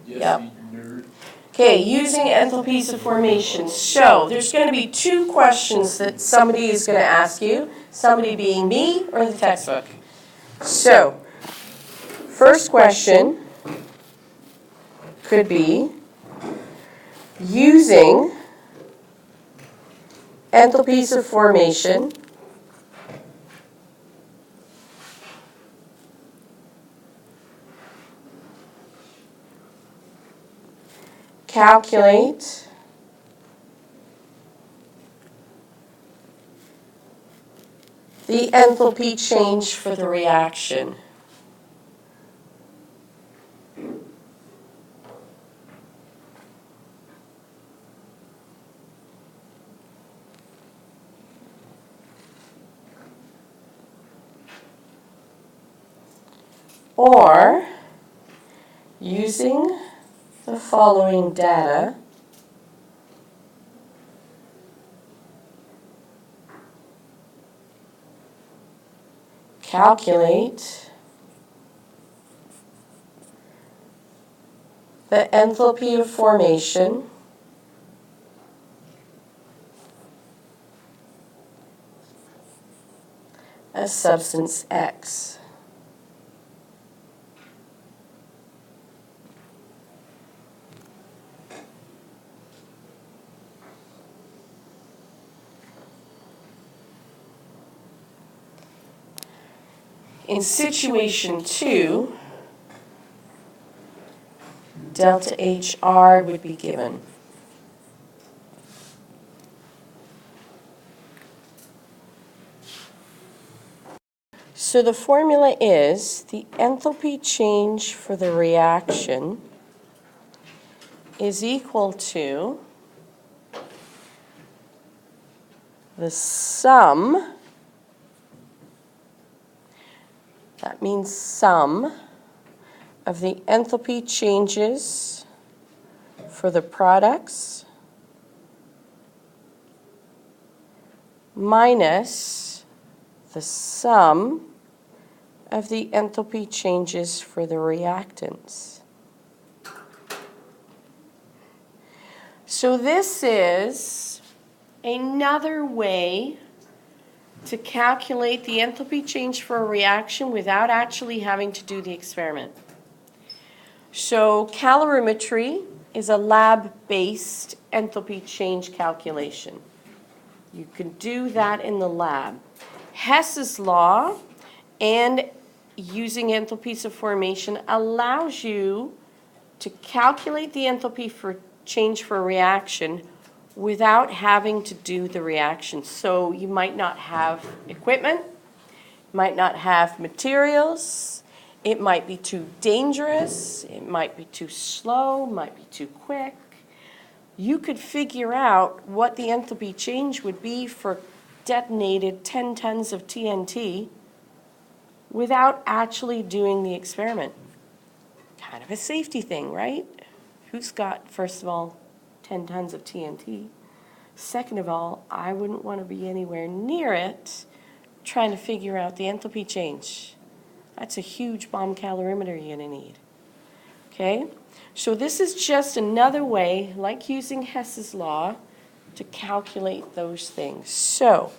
Yep. Okay, using enthalpies of formation. So there's going to be two questions that somebody is going to ask you, somebody being me or the textbook. So, first question could be using enthalpies of formation calculate the enthalpy change for the reaction. Or using the following data, calculate the enthalpy of formation of substance X. In situation 2, delta HR would be given. So the formula is the enthalpy change for the reaction is equal to the sum, that means sum, of the enthalpy changes for the products minus the sum of the enthalpy changes for the reactants. So this is another way to calculate the enthalpy change for a reaction without actually having to do the experiment. So calorimetry is a lab-based enthalpy change calculation. You can do that in the lab. Hess's law and using enthalpies of formation allows you to calculate the enthalpy for change for a reaction without having to do the reaction. So you might not have equipment, might not have materials, it might be too dangerous, it might be too slow, might be too quick. You could figure out what the enthalpy change would be for detonated 10 tons of TNT without actually doing the experiment. Kind of a safety thing, right? Who's got, first of all, 10 tons of TNT? Second of all, I wouldn't want to be anywhere near it trying to figure out the enthalpy change. That's a huge bomb calorimeter you're going to need. Okay? So this is just another way, like using Hess's law, to calculate those things. So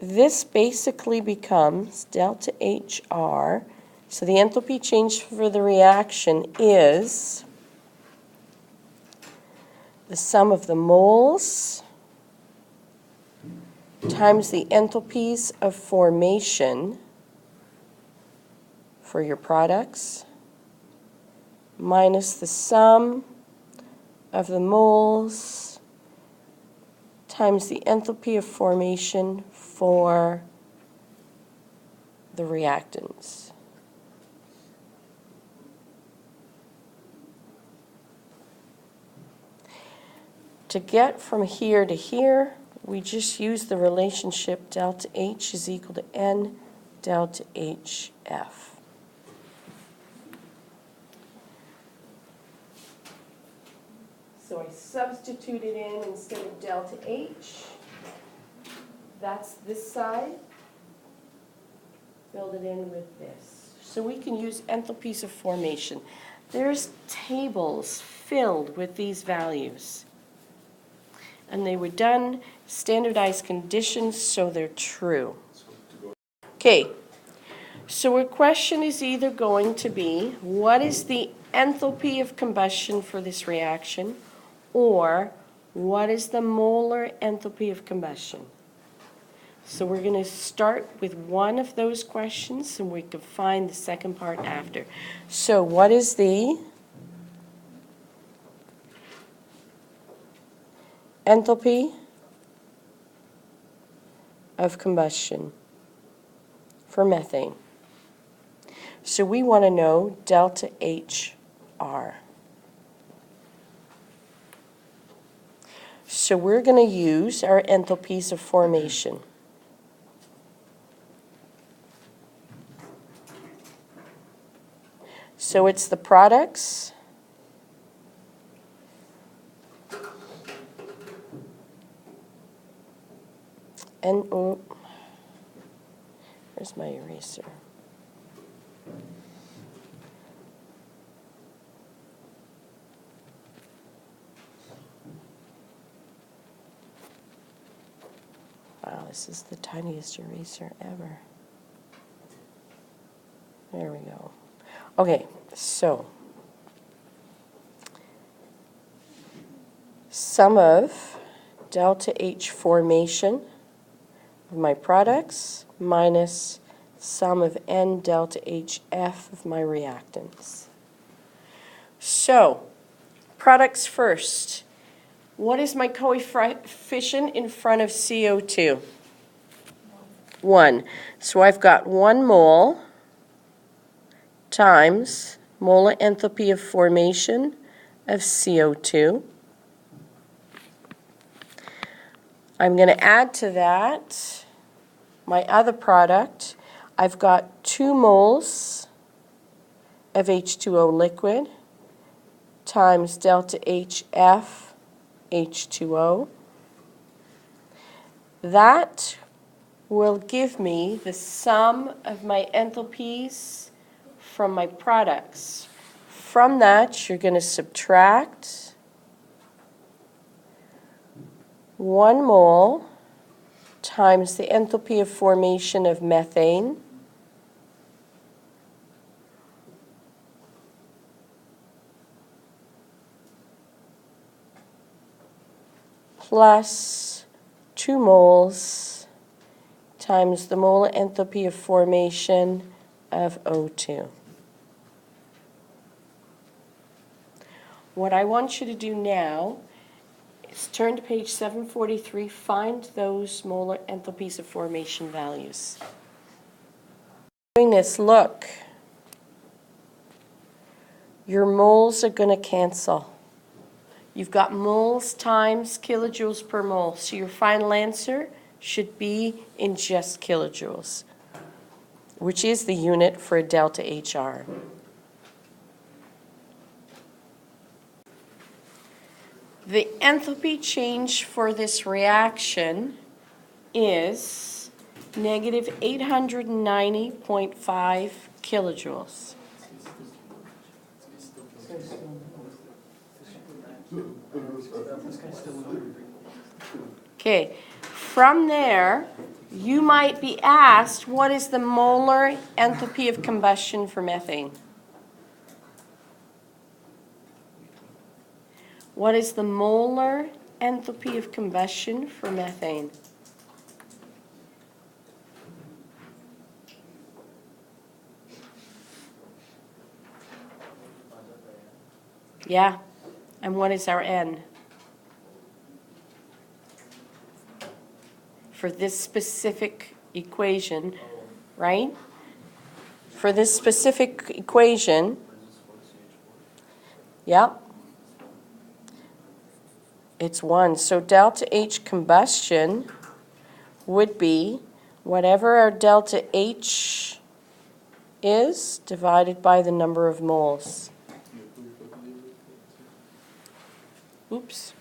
this basically becomes delta HR. So the enthalpy change for the reaction is the sum of the moles times the enthalpies of formation for your products minus the sum of the moles times the enthalpy of formation for the reactants. To get from here to here, we just use the relationship delta H is equal to N delta HF. So I substitute it in instead of delta H. That's this side. Build it in with this. So we can use enthalpies of formation. There's tables filled with these values. And they were done standardized conditions, so they're true. Okay, so our question is either going to be, what is the enthalpy of combustion for this reaction? Or, what is the molar enthalpy of combustion? So we're going to start with one of those questions, and we can find the second part after. So what is the enthalpy of combustion for methane? So we want to know delta HR. So we're going to use our enthalpies of formation. So it's the products and, oh, where's my eraser? Wow, this is the tiniest eraser ever. There we go. Okay, so sum of delta H formation of my products minus sum of N delta HF of my reactants. So, products first. What is my coefficient in front of CO2? 1. So I've got 1 mole times molar enthalpy of formation of CO2. I'm going to add to that my other product. I've got 2 moles of H2O liquid times delta HF H2O. That will give me the sum of my enthalpies from my products. From that, you're going to subtract 1 mole times the enthalpy of formation of methane plus 2 moles times the molar enthalpy of formation of O2. What I want you to do now is turn to page 743, find those molar enthalpies of formation values. Doing this, look, your moles are going to cancel. You've got moles times kilojoules per mole, so your final answer should be in just kilojoules, which is the unit for a delta HR. The enthalpy change for this reaction is negative 890.5 kilojoules. Okay, from there, you might be asked, what is the molar enthalpy of combustion for methane? What is the molar enthalpy of combustion for methane? Yeah, and what is our N? For this specific equation, right? For this specific equation, yep, it's 1. So delta H combustion would be whatever our delta H is divided by the number of moles. Oops.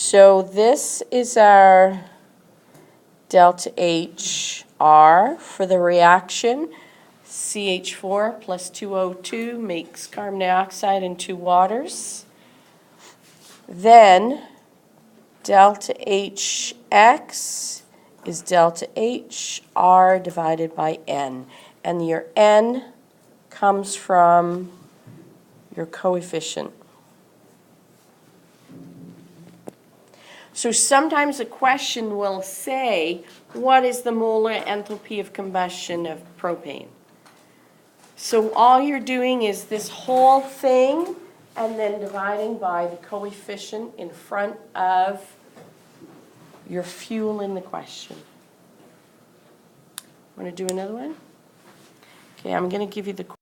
So this is our delta HR for the reaction. CH4 plus 2O2 makes carbon dioxide and 2 waters. Then delta HX is delta HR divided by N. And your N comes from your coefficient. So sometimes a question will say, what is the molar enthalpy of combustion of propane? So all you're doing is this whole thing and then dividing by the coefficient in front of your fuel in the question. Want to do another one? Okay, I'm going to give you the